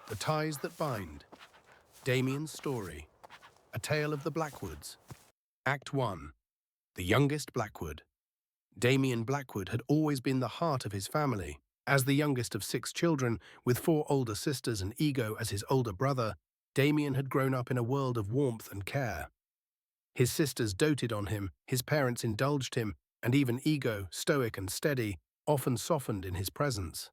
The Ties That Bind. Damian's Story. A Tale of the Blackwoods. Act 1. The Youngest Blackwood. Damian Blackwood had always been the heart of his family. As the youngest of 6 children, with 4 older sisters and Ego as his older brother, Damian had grown up in a world of warmth and care. His sisters doted on him, his parents indulged him, and even Ego, stoic and steady, often softened in his presence.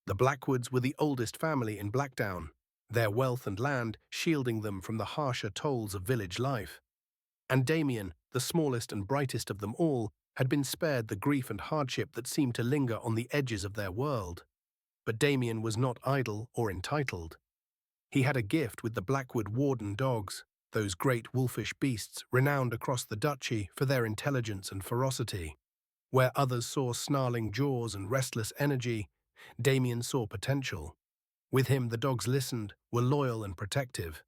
The Blackwoods were the oldest family in Blackdown, their wealth and land shielding them from the harsher tolls of village life. And Damian, the smallest and brightest of them all, had been spared the grief and hardship that seemed to linger on the edges of their world. But Damian was not idle or entitled. He had a gift with the Blackwood warden dogs, those great wolfish beasts renowned across the duchy for their intelligence and ferocity. Where others saw snarling jaws and restless energy, Damian saw potential. With him the dogs listened, were loyal and protective.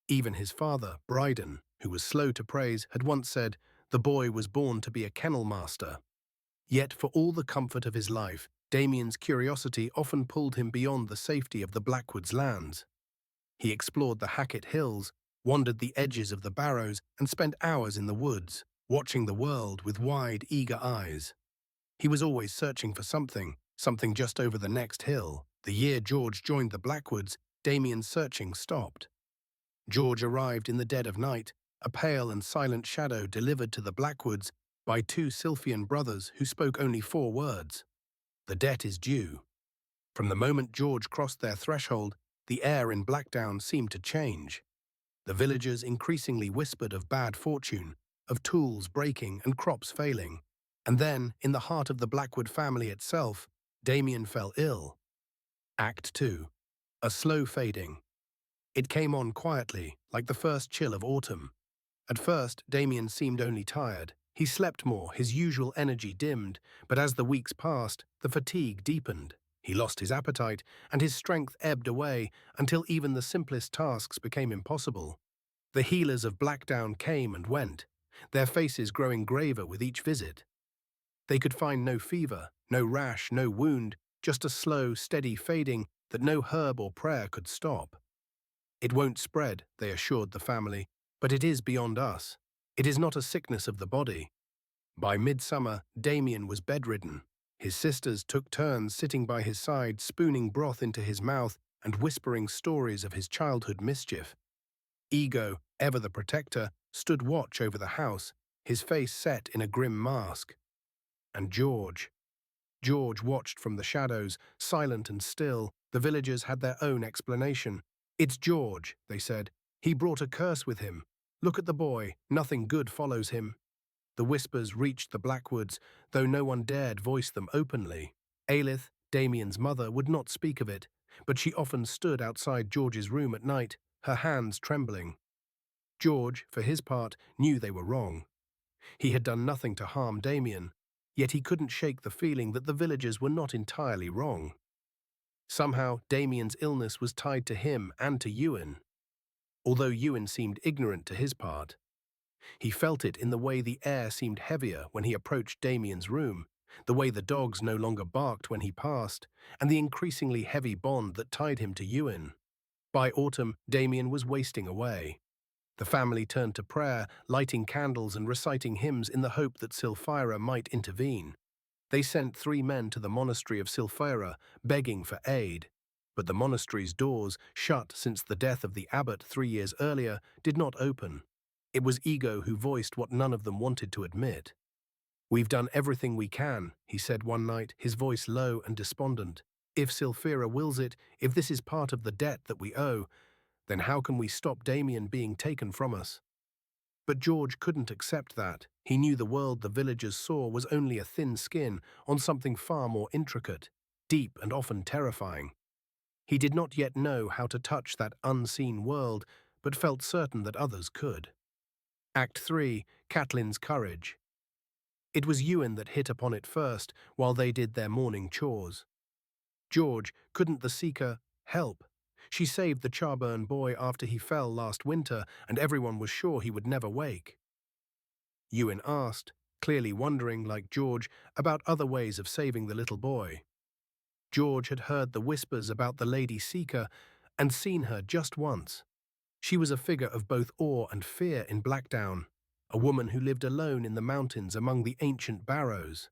Even his father, Bryden, who was slow to praise, had once said, "The boy was born to be a kennel master." Yet for all the comfort of his life, Damian's curiosity often pulled him beyond the safety of the Blackwoods' lands. He explored the Hackett Hills, wandered the edges of the barrows, and spent hours in the woods, watching the world with wide, eager eyes. He was always searching for something just over the next hill. The year George joined the Blackwoods, Damian's searching stopped. George arrived in the dead of night, a pale and silent shadow delivered to the Blackwoods by 2 Sylphian brothers who spoke only 4 words. The debt is due. From the moment George crossed their threshold, the air in Blackdown seemed to change. The villagers increasingly whispered of bad fortune, of tools breaking and crops failing. And then, in the heart of the Blackwood family itself, Damian fell ill. Act 2. A slow fading. It came on quietly, like the first chill of autumn. At first, Damian seemed only tired. He slept more, his usual energy dimmed, but as the weeks passed, the fatigue deepened. He lost his appetite, and his strength ebbed away until even the simplest tasks became impossible. The healers of Blackdown came and went, their faces growing graver with each visit. They could find no fever, no rash, no wound, just a slow, steady fading that no herb or prayer could stop. "It won't spread," they assured the family, "but it is beyond us. It is not a sickness of the body." By midsummer, Damian was bedridden. His sisters took turns sitting by his side, spooning broth into his mouth and whispering stories of his childhood mischief. Ego, ever the protector, stood watch over the house, his face set in a grim mask. And George watched from the shadows, silent and still. The villagers had their own explanation. "It's George," they said. "He brought a curse with him. Look at the boy, nothing good follows him." The whispers reached the Blackwoods, though no one dared voice them openly. Aelith, Damian's mother, would not speak of it, but she often stood outside George's room at night, her hands trembling. George, for his part, knew they were wrong. He had done nothing to harm Damian, yet he couldn't shake the feeling that the villagers were not entirely wrong. Somehow, Damian's illness was tied to him and to Ewan, although Ewan seemed ignorant to his part. He felt it in the way the air seemed heavier when he approached Damian's room, the way the dogs no longer barked when he passed, and the increasingly heavy bond that tied him to Ewan. By autumn, Damian was wasting away. The family turned to prayer, lighting candles and reciting hymns in the hope that Silphira might intervene. They sent 3 men to the monastery of Silphira, begging for aid. But the monastery's doors, shut since the death of the abbot 3 years earlier, did not open. It was Ego who voiced what none of them wanted to admit. "We've done everything we can," he said one night, his voice low and despondent. "If Silphira wills it, if this is part of the debt that we owe, then how can we stop Damian being taken from us?" But George couldn't accept that. He knew the world the villagers saw was only a thin skin on something far more intricate, deep and often terrifying. He did not yet know how to touch that unseen world, but felt certain that others could. Act 3. Catelyn's Courage. It was Ewan that hit upon it first, while they did their morning chores. "George, couldn't the Seeker help? She saved the Charburn boy after he fell last winter, and everyone was sure he would never wake." Ewan asked, clearly wondering, like George, about other ways of saving the little boy. George had heard the whispers about the Lady Seeker, and seen her just once. She was a figure of both awe and fear in Blackdown, a woman who lived alone in the mountains among the ancient barrows.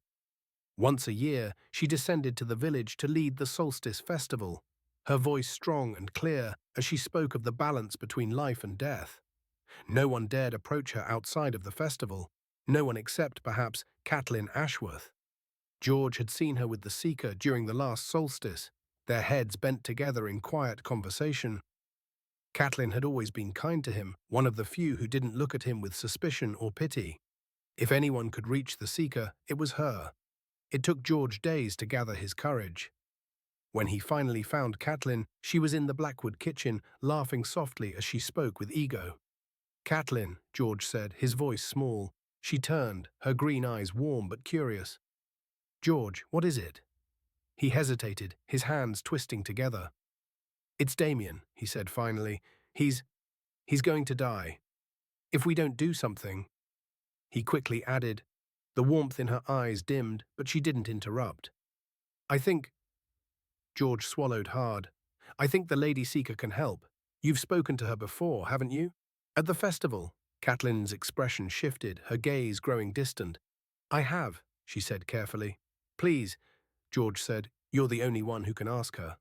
Once a year, she descended to the village to lead the solstice festival, her voice strong and clear as she spoke of the balance between life and death. No one dared approach her outside of the festival, no one except, perhaps, Catelyn Ashworth. George had seen her with the Seeker during the last solstice, their heads bent together in quiet conversation. Catelyn had always been kind to him, one of the few who didn't look at him with suspicion or pity. If anyone could reach the Seeker, it was her. It took George days to gather his courage. When he finally found Catelyn, she was in the Blackwood kitchen, laughing softly as she spoke with ego. "Catelyn," George said, his voice small. She turned, her green eyes warm but curious. "George, what is it?" He hesitated, his hands twisting together. "It's Damian," he said finally. He's going to die. If we don't do something." He quickly added. The warmth in her eyes dimmed, but she didn't interrupt. "I think—" George swallowed hard. "I think the Lady Seeker can help. You've spoken to her before, haven't you?" "At the festival." Catelyn's expression shifted, her gaze growing distant. "I have," she said carefully. "Please," George said, "you're the only one who can ask her.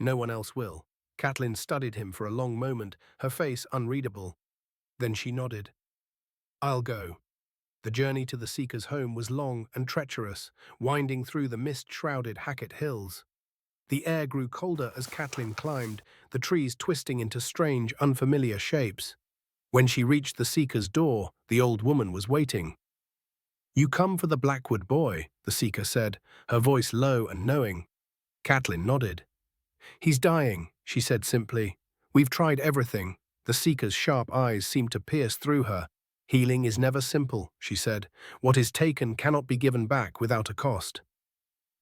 No one else will." Catelyn studied him for a long moment, her face unreadable. Then she nodded. "I'll go." The journey to the Seeker's home was long and treacherous, winding through the mist-shrouded Hackett Hills. The air grew colder as Catelyn climbed, the trees twisting into strange, unfamiliar shapes. When she reached the Seeker's door, the old woman was waiting. "You come for the Blackwood boy," the Seeker said, her voice low and knowing. Catelyn nodded. "He's dying," she said simply. "We've tried everything." The Seeker's sharp eyes seemed to pierce through her. "Healing is never simple," she said. "What is taken cannot be given back without a cost."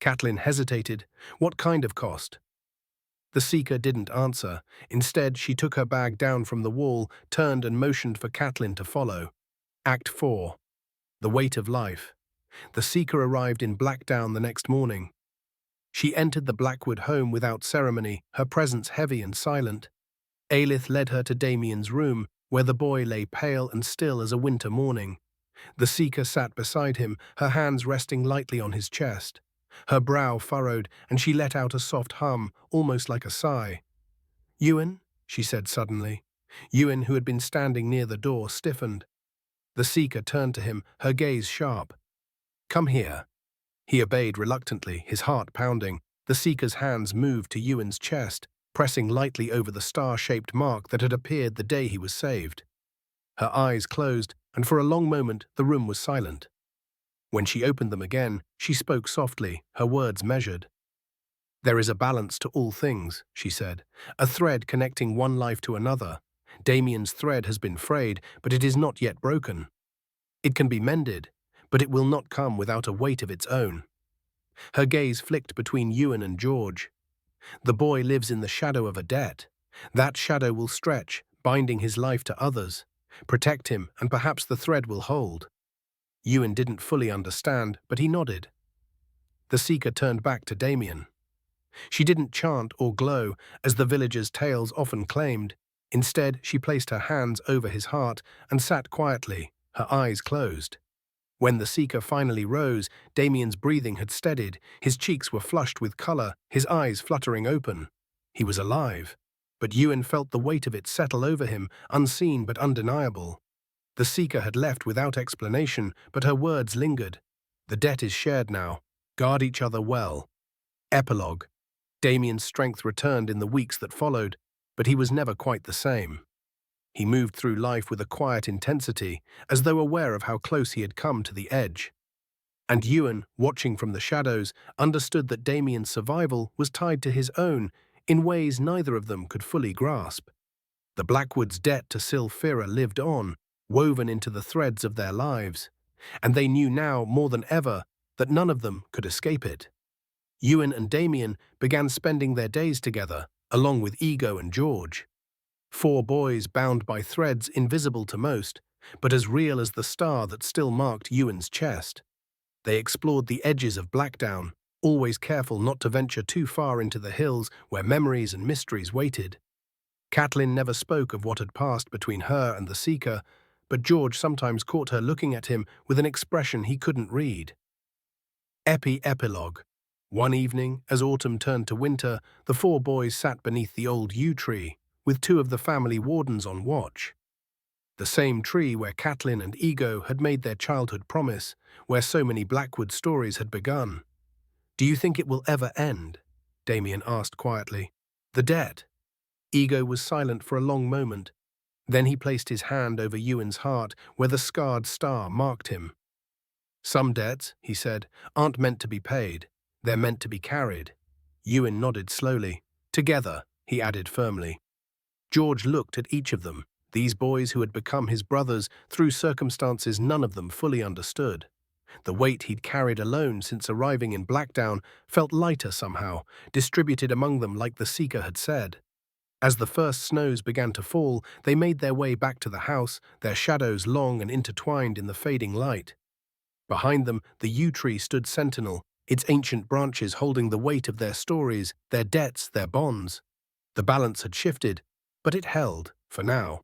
Catelyn hesitated. What kind of cost? The Seeker didn't answer. Instead, she took her bag down from the wall, turned and motioned for Catelyn to follow. Act 4. The Weight of Life. The Seeker arrived in Blackdown the next morning. She entered the Blackwood home without ceremony, her presence heavy and silent. Aelith led her to Damian's room, where the boy lay pale and still as a winter morning. The Seeker sat beside him, her hands resting lightly on his chest. Her brow furrowed, and she let out a soft hum, almost like a sigh. "Ewan?" she said suddenly. Ewan, who had been standing near the door, stiffened. The Seeker turned to him, her gaze sharp. "Come here." He obeyed reluctantly, his heart pounding. The Seeker's hands moved to Ewan's chest, pressing lightly over the star-shaped mark that had appeared the day he was saved. Her eyes closed, and for a long moment the room was silent. When she opened them again, she spoke softly, her words measured. "There is a balance to all things," she said, "a thread connecting one life to another. Damian's thread has been frayed, but it is not yet broken. It can be mended, but it will not come without a weight of its own." Her gaze flicked between Ewan and George. "The boy lives in the shadow of a debt. That shadow will stretch, binding his life to others. Protect him, and perhaps the thread will hold." Ewan didn't fully understand, but he nodded. The Seeker turned back to Damian. She didn't chant or glow, as the villagers' tales often claimed. Instead, she placed her hands over his heart and sat quietly, her eyes closed. When the Seeker finally rose, Damian's breathing had steadied, his cheeks were flushed with color, his eyes fluttering open. He was alive, but Ewan felt the weight of it settle over him, unseen but undeniable. The Seeker had left without explanation, but her words lingered. "The debt is shared now. Guard each other well." Epilogue. Damian's strength returned in the weeks that followed, but he was never quite the same. He moved through life with a quiet intensity, as though aware of how close he had come to the edge. And Ewan, watching from the shadows, understood that Damian's survival was tied to his own, in ways neither of them could fully grasp. The Blackwood's debt to Silphira lived on, woven into the threads of their lives, and they knew now more than ever that none of them could escape it. Ewan and Damian began spending their days together, along with Ego and George. 4 boys bound by threads invisible to most, but as real as the star that still marked Ewan's chest. They explored the edges of Blackdown, always careful not to venture too far into the hills where memories and mysteries waited. Catelyn never spoke of what had passed between her and the Seeker, but George sometimes caught her looking at him with an expression he couldn't read. Epilogue. One evening, as autumn turned to winter, the four boys sat beneath the old yew tree, with two of the family wardens on watch. The same tree where Catelyn and Ego had made their childhood promise, where so many Blackwood stories had begun. "Do you think it will ever end?" Damian asked quietly. "The debt?" Ego was silent for a long moment. Then he placed his hand over Ewan's heart, where the scarred star marked him. "Some debts," he said, "aren't meant to be paid. They're meant to be carried." Ewan nodded slowly. "Together," he added firmly. George looked at each of them, these boys who had become his brothers through circumstances none of them fully understood. The weight he'd carried alone since arriving in Blackdown felt lighter somehow, distributed among them like the Seeker had said. As the first snows began to fall, they made their way back to the house, their shadows long and intertwined in the fading light. Behind them, the yew tree stood sentinel, its ancient branches holding the weight of their stories, their debts, their bonds. The balance had shifted, but it held, for now.